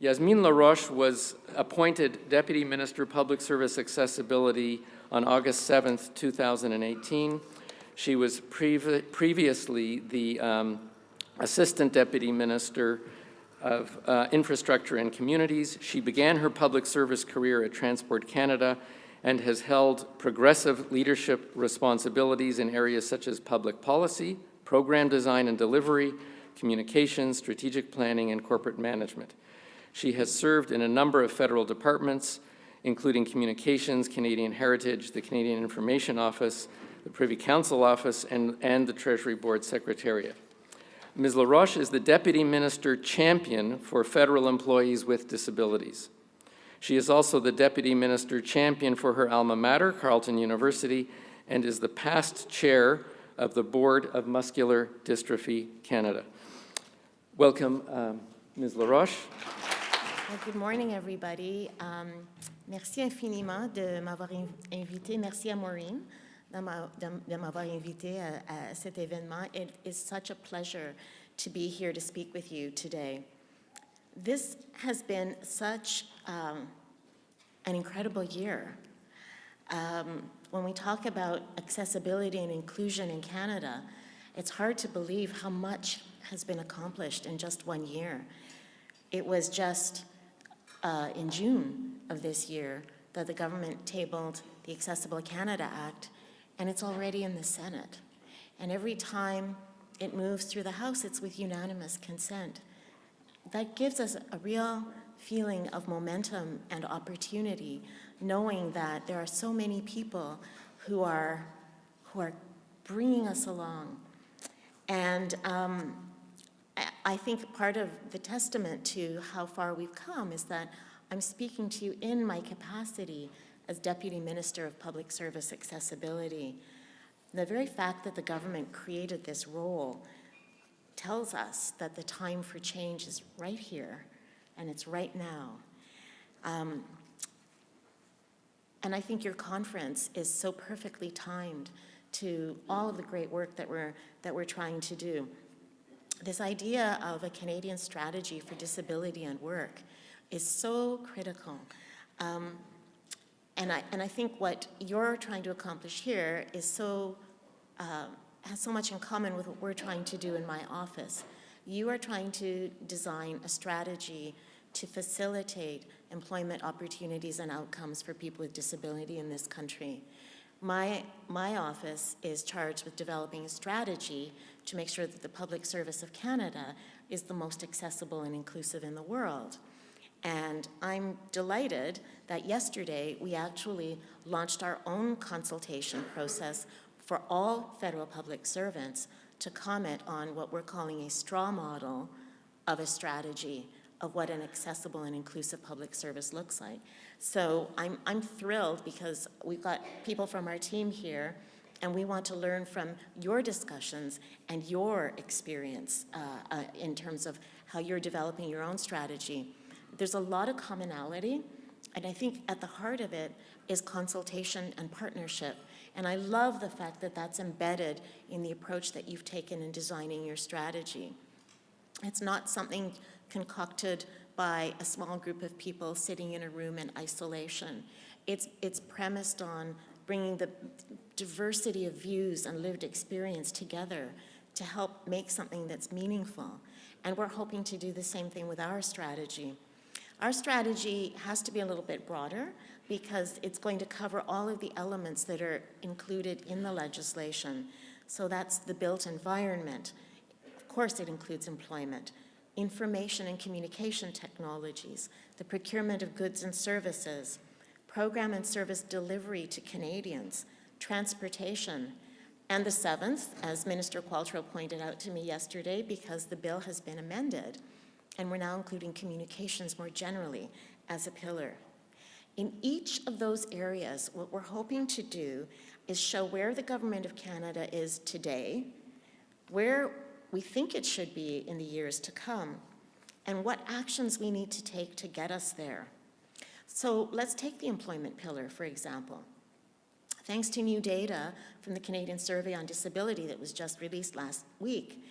Yazmine Laroche was appointed Deputy Minister Public Service Accessibility on August 7th, 2018. She was previously the Assistant Deputy Minister of Infrastructure and Communities. She began her public service career at Transport Canada and has held progressive leadership responsibilities in areas such as public policy, program design and delivery, communications, strategic planning, and corporate management. She has served in a number of federal departments, including Communications, Canadian Heritage, the Canadian Information Office, the Privy Council Office, and the Treasury Board Secretariat. Ms. Laroche is the Deputy Minister Champion for Federal Employees with Disabilities. She is also the Deputy Minister Champion for her alma mater, Carleton University, and is the past chair of the Board of Muscular Dystrophy Canada. Welcome, Ms. Laroche. Good morning, everybody. Merci infiniment de m'avoir invité. Merci à Maureen de m'avoir invité à cet événement. It is such a pleasure to be here to speak with you today. This has been such an incredible year. When we talk about accessibility and inclusion in Canada, it's hard to believe how much has been accomplished in just 1 year. It was just in June of this year that the government tabled the Accessible Canada Act, and it's already in the Senate. And every time it moves through the House, it's with unanimous consent. That gives us a real feeling of momentum and opportunity, knowing that there are so many people who are bringing us along. And I think part of the testament to how far we've come is that I'm speaking to you in my capacity as Deputy Minister of Public Service Accessibility. The very fact that the government created this role tells us that the time for change is right here, and it's right now. And I think your conference is so perfectly timed to all of the great work that we're trying to do. This idea of a Canadian strategy for disability and work is so critical. And I think what you're trying to accomplish here is has so much in common with what we're trying to do in my office. You are trying to design a strategy to facilitate employment opportunities and outcomes for people with disability in this country. My office is charged with developing a strategy to make sure that the public service of Canada is the most accessible and inclusive in the world. And I'm delighted that yesterday we actually launched our own consultation process for all federal public servants to comment on what we're calling a straw model of a strategy of what an accessible and inclusive public service looks like. So I'm thrilled because we've got people from our team here, and we want to learn from your discussions and your experience in terms of how you're developing your own strategy. There's a lot of commonality, and I think at the heart of it is consultation and partnership. And I love the fact that that's embedded in the approach that you've taken in designing your strategy. It's not something concocted by a small group of people sitting in a room in isolation. It's premised on bringing the diversity of views and lived experience together to help make something that's meaningful. And we're hoping to do the same thing with our strategy. Our strategy has to be a little bit broader because it's going to cover all of the elements that are included in the legislation. So that's the built environment. Of course, it includes employment, information and communication technologies, the procurement of goods and services, program and service delivery to Canadians, transportation, and the seventh, as Minister Qualtrough pointed out to me yesterday, because the bill has been amended, and we're now including communications more generally as a pillar. In each of those areas, what we're hoping to do is show where the Government of Canada is today, where we think it should be in the years to come, and what actions we need to take to get us there. So let's take the employment pillar, for example. Thanks to new data from the Canadian Survey on Disability that was just released last week,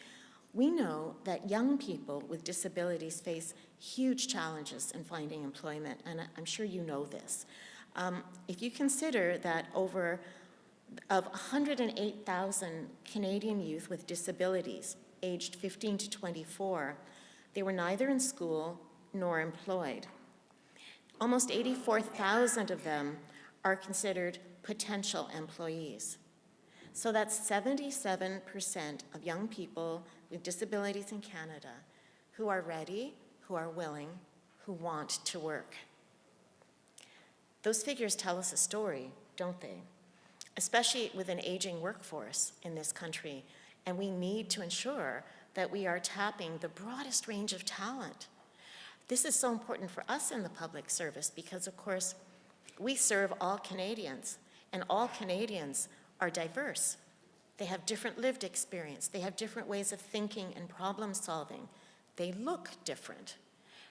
We know that young people with disabilities face huge challenges in finding employment, and I'm sure you know this. If you consider that of 108,000 Canadian youth with disabilities aged 15 to 24, they were neither in school nor employed. Almost 84,000 of them are considered potential employees. So that's 77% of young people with disabilities in Canada who are ready, who are willing, who want to work. Those figures tell us a story, don't they? Especially with an aging workforce in this country, and we need to ensure that we are tapping the broadest range of talent. This is so important for us in the public service because, of course, we serve all Canadians, and all Canadians are diverse. They have different lived experience. They have different ways of thinking and problem solving. They look different.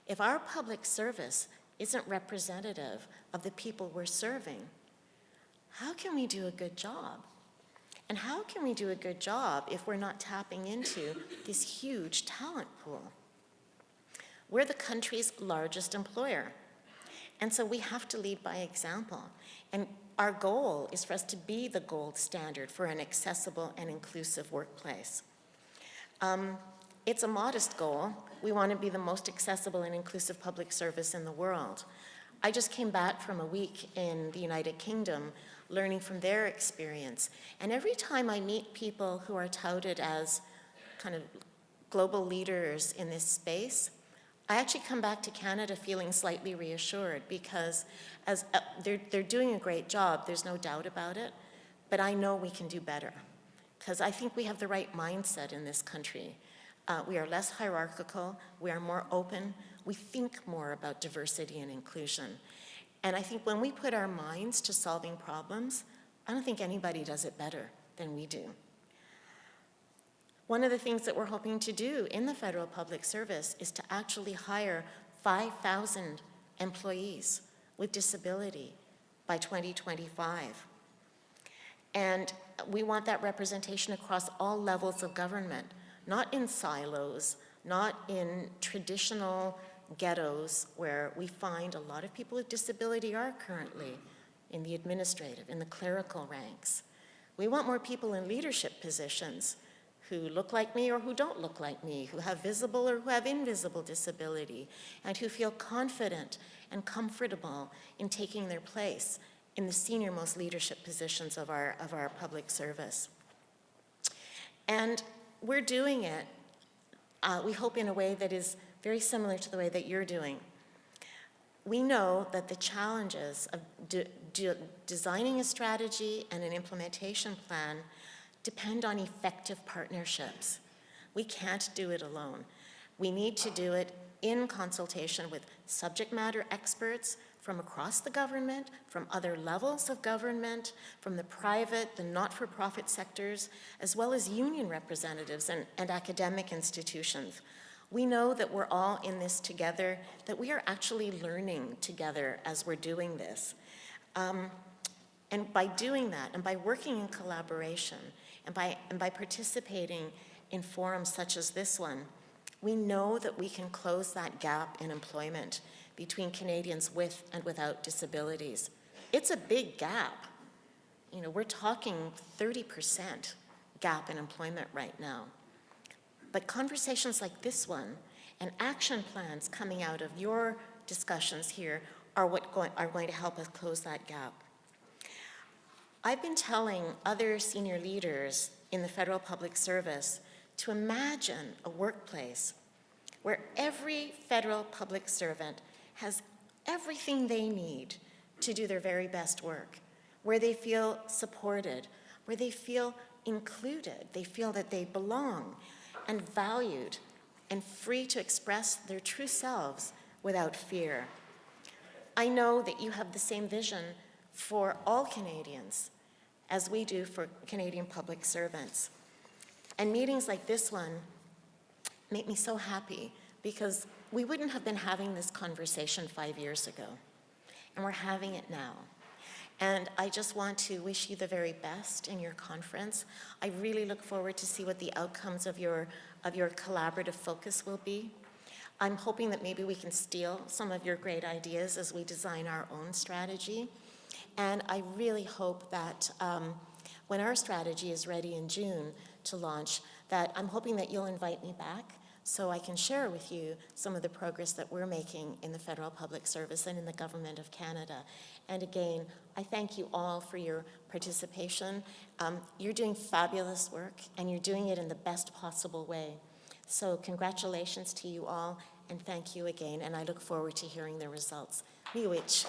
If our public service isn't representative of the people we're serving, how can we do a good job? And how can we do a good job if we're not tapping into this huge talent pool? We're the country's largest employer, and so we have to lead by example. And our goal is for us to be the gold standard for an accessible and inclusive workplace. It's a modest goal. We want to be the most accessible and inclusive public service in the world. I just came back from a week in the United Kingdom learning from their experience. And every time I meet people who are touted as kind of global leaders in this space, I actually come back to Canada feeling slightly reassured because they're doing a great job, there's no doubt about it, but I know we can do better because I think we have the right mindset in this country. We are less hierarchical, we are more open, we think more about diversity and inclusion. And I think when we put our minds to solving problems, I don't think anybody does it better than we do. One of the things that we're hoping to do in the federal public service is to actually hire 5,000 employees with disability by 2025. And we want that representation across all levels of government, not in silos, not in traditional ghettos where we find a lot of people with disability are currently, in the administrative, in the clerical ranks. We want more people in leadership positions who look like me or who don't look like me, who have visible or who have invisible disability, and who feel confident and comfortable in taking their place in the senior-most leadership positions of our public service. And we're doing it, we hope, in a way that is very similar to the way that you're doing. We know that the challenges of designing a strategy and an implementation plan depend on effective partnerships. We can't do it alone. We need to do it in consultation with subject matter experts from across the government, from other levels of government, from the private, the not-for-profit sectors, as well as union representatives and academic institutions. We know that we're all in this together, that we are actually learning together as we're doing this. And by doing that, and by working in collaboration, and by participating in forums such as this one, we know that we can close that gap in employment between Canadians with and without disabilities. It's a big gap. You know, we're talking 30% gap in employment right now. But conversations like this one and action plans coming out of your discussions here are going to help us close that gap. I've been telling other senior leaders in the federal public service to imagine a workplace where every federal public servant has everything they need to do their very best work, where they feel supported, where they feel included, they feel that they belong and valued and free to express their true selves without fear. I know that you have the same vision for all Canadians as we do for Canadian public servants. And meetings like this one make me so happy because we wouldn't have been having this conversation 5 years ago, and we're having it now. And I just want to wish you the very best in your conference. I really look forward to see what the outcomes of your of your collaborative focus will be. I'm hoping that maybe we can steal some of your great ideas as we design our own strategy. And I really hope that when our strategy is ready in June to launch, that I'm hoping that you'll invite me back so I can share with you some of the progress that we're making in the federal public service and in the government of Canada. And again, I thank you all for your participation. You're doing fabulous work, and you're doing it in the best possible way. So congratulations to you all, and thank you again, and I look forward to hearing the results. Miigwech.